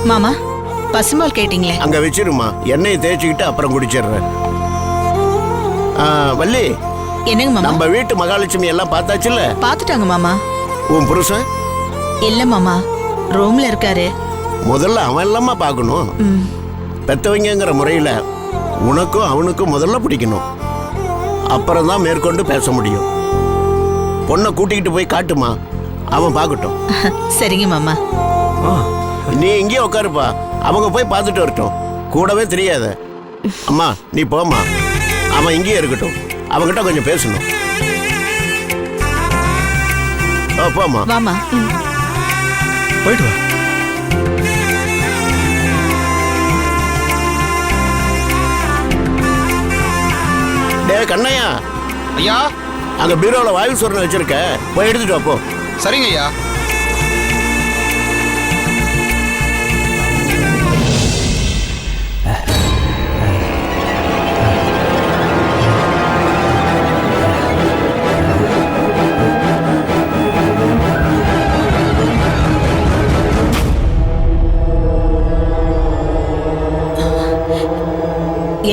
மாமா பசும்பால் கேட்டீங்களே, அங்க வச்சிருமா. எண்ணெயை தேய்ச்சிக்கிட்டு அப்புறம் குடிச்சிடுறேன். வள்ளி, என்னங்க மாமா? நம்ம வீட்டு மகாலட்சுமி எல்லாம் பார்த்தாச்சுல்ல? பாத்துட்டாங்க மாமா. உன் புருஷன்? இல்ல மாமா, ரூம்ல இருக்காரு. முதல்ல அவன் எல்லாமா பார்க்கணும். பெத்தவங்கிற முறையில உனக்கும் அவனுக்கும் முதல்ல பிடிக்கணும். அப்புறம் தான் மேற்கொண்டு பேச முடியும். பொண்ணை கூட்டிக்கிட்டு போய் காட்டுமா, அவன் பார்க்கட்டும். சரிங்க மாமா. நீ இங்கேயே உட்காருப்பா, அவங்க போய் பார்த்துட்டு வரட்டும். கூடவே தெரியாத. அம்மா நீ போமா, அவன் இங்கேயே இருக்கட்டும். அவங்கிட்ட கொஞ்சம் பேசணும். போமா. வாமா. போயிட்டு வா. டே கண்ணையா. ஐயா, அங்க பீரோல வாயு சொரணை வச்சிருக்க, போய் எடுத்துட்டு வா போ. சரிங்க ஐயா.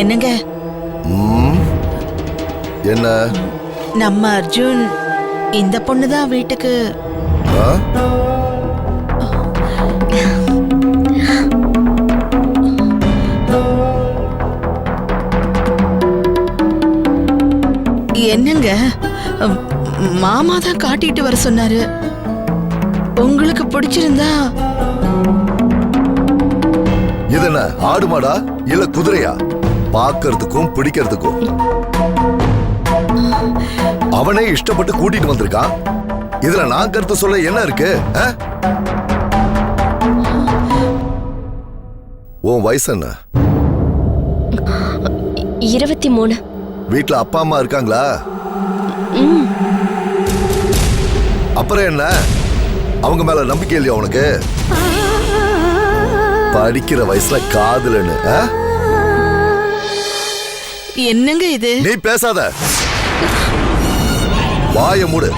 என்னங்க? என்ன? நம்ம அர்ஜுன் இந்த பொண்ணுதான் வீட்டுக்கு. என்னங்க, மாமா தான் காட்டிட்டு வர சொன்னாரு. உங்களுக்கு பிடிச்சிருந்தா. இது என்ன ஆடு மாடா இல்ல குதிரையா? பாக்கிறதுக்கும் பிடிக்கிறதுக்கும் அவனே இஷ்டப்பட்டு கூட்டிட்டு வந்திருக்கான். இதுல நான் கருத்து சொல்ல என்ன இருக்கு? உன் வயசு என்ன? 23. வீட்டுல அப்பா அம்மா இருக்காங்களா? அப்புறம் என்ன, அவங்க மேல நம்பிக்கை இல்லையா உனக்கு? படிக்கிற வயசுல காதலன்னு என்னங்க இது? நீ பேசாத, வாய மூடு.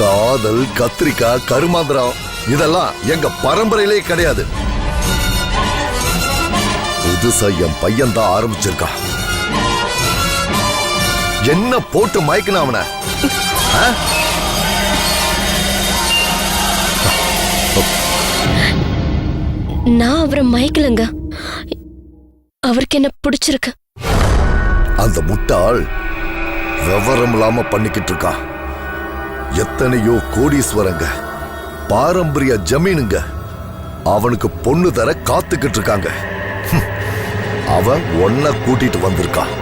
காதல், கத்திரிக்காய், கருமாந்திரம் இதெல்லாம் எங்க பரம்பரையிலே கிடையாது. புதுசா என் பையன் தான் ஆரம்பிச்சிருக்கான். என்ன போட்டு மயக்கின அவன? நான் அவரை மயக்கலங்க, அவருக்கு என்ன பிடிச்சிருக்கு. அந்த முட்டாள் விவரம் இல்லாம பண்ணிக்கிட்டு இருக்கான். எத்தனையோ கோடீஸ்வரங்க, பாரம்பரிய ஜமீனுங்க அவனுக்கு பொண்ணு தர காத்துக்கிட்டு இருக்காங்க. அவன் ஒன்ன கூட்டிட்டு வந்திருக்கான்.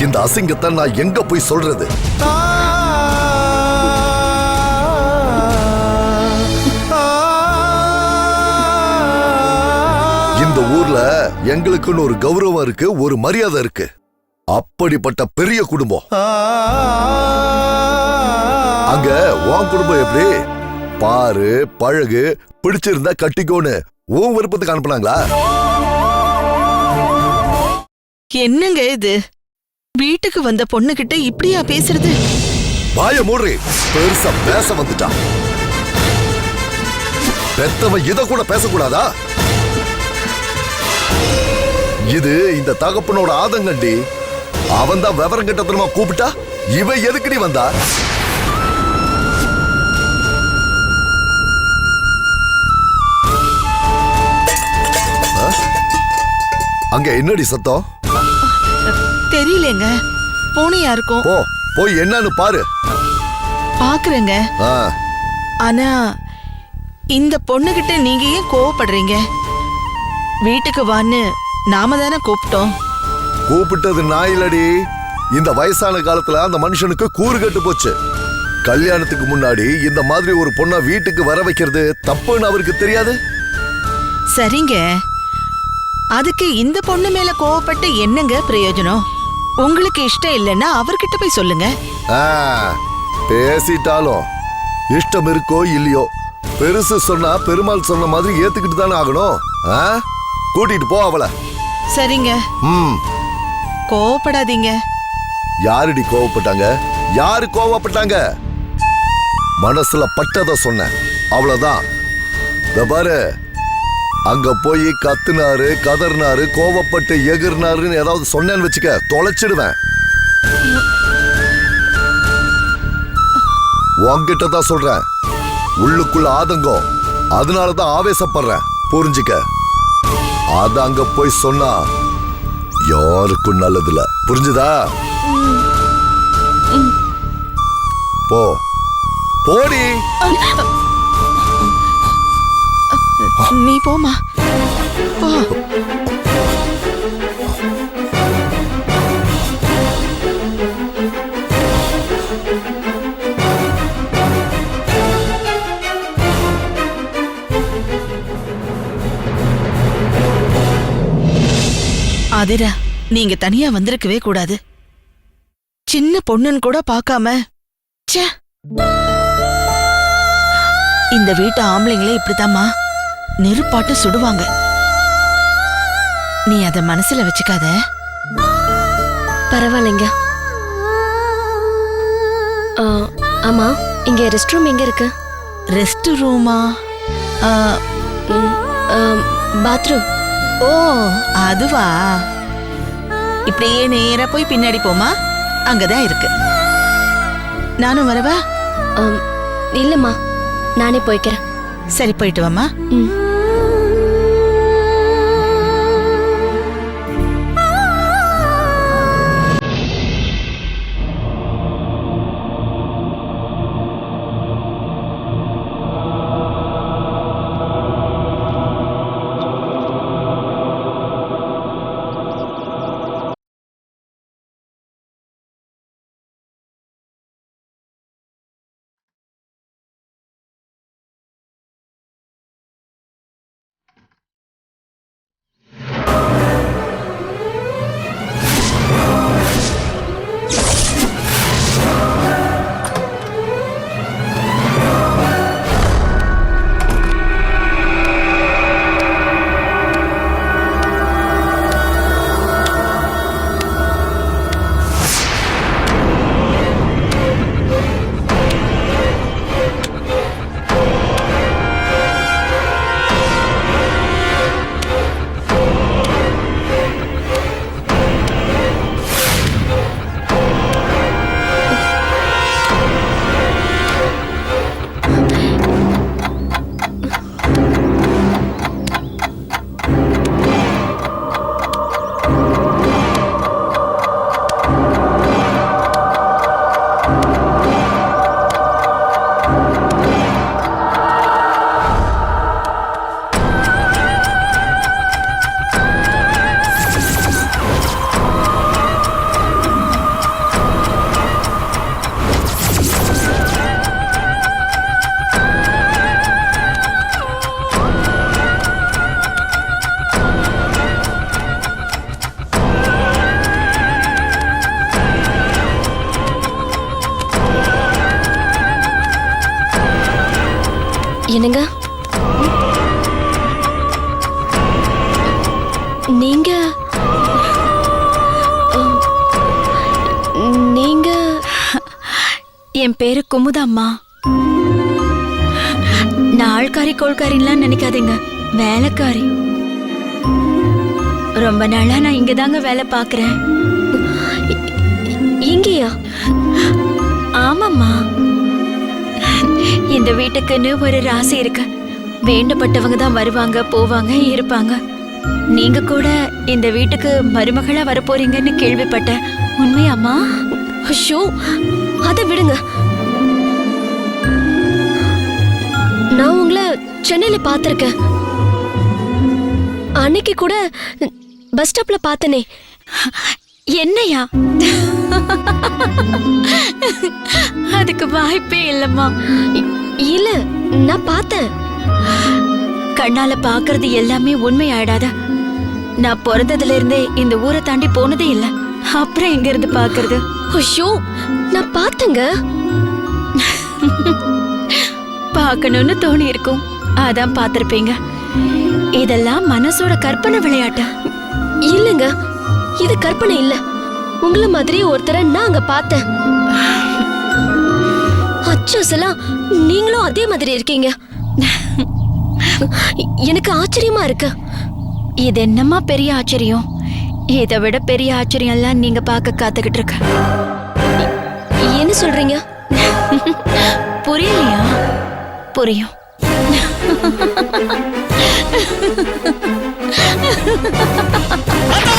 இந்த அசிங்கத்தை நான் எங்க போய் சொல்றது? இந்த ஊர்ல எங்களுக்குன்னு ஒரு கௌரவம் இருக்கு, ஒரு மரியாதை இருக்கு. அப்படிப்பட்ட பெரிய குடும்பம். அங்க உன் குடும்பம் எப்படி? பாரு, பழகு, பிடிச்சிருந்தா கட்டிக்கோன்னு உன் விருப்பத்துக்கு அனுப்புனாங்களா? என்னங்க இது? வீட்டுக்கு வந்த பொண்ணு கிட்ட இப்படியா பேசுறது? வாய மூடுறி, பெருசா பேச வந்துட்டான். பெத்தவன் இத கூட பேசக்கூடாதா? இது இந்த தகப்பனோட ஆதங்கண்டி. அவன் தான் விவரம் கட்டத்தனமா கூப்பிட்டா இவ எதுக்குடி வந்தா? அங்க என்னடி சத்தம்? தெரியலங்க, பூனையா இருக்கும். போ, போய் என்னன்னு பாரு. பாக்குறேங்க. ஆனா இந்த பொண்ணு கிட்ட நீங்க ஏன் கோவப்படுறீங்க? வீட்டுக்கு வான்னு நாம தானே கூப்பிட்டோம். கூப்பிட்டது நாயிலடி. இந்த வயசான காலத்துல அந்த மனுஷனுக்கு கூறு கட்டு போச்சு. கல்யாணத்துக்கு முன்னாடி இந்த மாதிரி ஒரு பொண்ணை வீட்டுக்கு வர வைக்கிறது தப்புன்னு அவருக்கு தெரியாது. சரிங்க, அதுக்கு இந்த பொண்ணு மேல கோவப்பட்டு என்னங்க பிரயோஜனம்? உங்களுக்கு இஷ்டம் இல்லைன்னா அவர்கிட்ட போய் சொல்லுங்க. பேசிட்டாலும் இஷ்டம் இருக்கோ இல்லையோ, பெருசு சொன்னா பெருமாள் சொன்ன மாதிரி ஏத்துக்கிட்டு தானே ஆகணும். கூட்டிட்டு போ அவளை. சரிங்க. கோவப்படாதீங்க. யாருடி கோவப்பட்டாங்க? யாரு கோவப்பட்டாங்க? மனசுல பட்டத சொன்ன. அவ்வளவுதான். இந்த பாரு, அங்க போய் கத்துனாரு, கதர்னாரு, கோவப்பட்டு எகிர்னாருன்னு ஏதாவது சொன்னேன்னு வச்சுக்க, தொலைச்சிடுவேன். உன்கிட்ட தான் சொல்றேன். உள்ளுக்குள்ள ஆதங்கம், அதனாலதான் ஆவேசப்படுறேன், புரிஞ்சுக்க. அத அங்க போய் சொன்னா யாருக்கும் நல்லதில்ல, புரிஞ்சுதா? போ, போடி. நீ போமா, போ. ஆதிரா, நீங்க தனியா வந்திருக்கவே கூடாது. சின்ன பொண்ணுன்னு கூட பார்க்காம. ச்சே, இந்த வீட்டு ஆம்பளைங்களே இப்படித்தாம்மா நெருப்பாட்டு சுடுவாங்க. நீ அத மனசுல வச்சுக்காத. பரவாயில்லைங்க. ஆமா, இங்க ரெஸ்ட் ரூம் எங்க இருக்கு? ரெஸ்ட் ரூமா? பாத்ரூம். ஓ, அதுவா? இப்படியே நேரா போய் பின்னாடி போமா, அங்கதான் இருக்கு. நானும் வரவா? இல்லம்மா, நானே போய்க்கிறேன். சரி, போயிட்டு வாமா. என்னங்க, நீங்க நீங்க என் பேரு குமுதம்மா. நான் ஆள்காரி கோள்காரின்லாம் நினைக்காதீங்க, வேலைக்காரி. ரொம்ப நாளா நான் இங்கதாங்க வேலை பாக்குறேன். இங்கேயா? ஆமாம்மா, இந்த வீட்டுக்குன்னு ஒரு ராசி இருக்கு. வேண்டப்பட்டவங்க தான் வருவாங்க, போவாங்க, இருப்பாங்க. நீங்க கூட இந்த வீட்டுக்கு மருமகளா வரப்போறீங்கன்னு கேள்விப்பட்டேன். உண்மையாம்மா? ஐயோ, அதை விடுங்க. நான் உங்களை சென்னையில பார்த்திருக்கேன். அன்னைக்கு கூட பஸ் ஸ்டாப்ல பார்த்தனே. என்னையா? அதுக்கு வாய்ப்பே இல்லம்மா. இல்ல, நான் பார்த்தேன். கண்ணால பாக்குறது எல்லாமே உண்மை ஆயிடாத. நான் பிறந்ததுல இருந்தே இந்த ஊரை தாண்டி போனதே இல்ல. அப்புறம் எங்க இருந்து பாக்குறது? ஐயோ, நான் பார்த்தேங்க. பார்க்கணும்னு தோணி இருக்கும், அதான் பார்த்திருப்பீங்க. இதெல்லாம் மனசோட கற்பனை விளையாட்டு. இல்லங்க, இது கற்பனை இல்ல. உங்கள மாதிரி ஒருத்தரை நான் அங்க பார்த்தேன். அச்சோசலா நீங்களும் அதே மாதிரி இருக்கீங்க. எனக்கு ஆச்சரியமா இருக்கு. இது என்னம்மா பெரிய ஆச்சரியம்? இதை விட பெரிய ஆச்சரியம் எல்லாம் நீங்க பார்க்க காத்துக்கிட்டு இருக்க. என்ன சொல்றீங்க? புரியலையா? புரியும். அத்தா!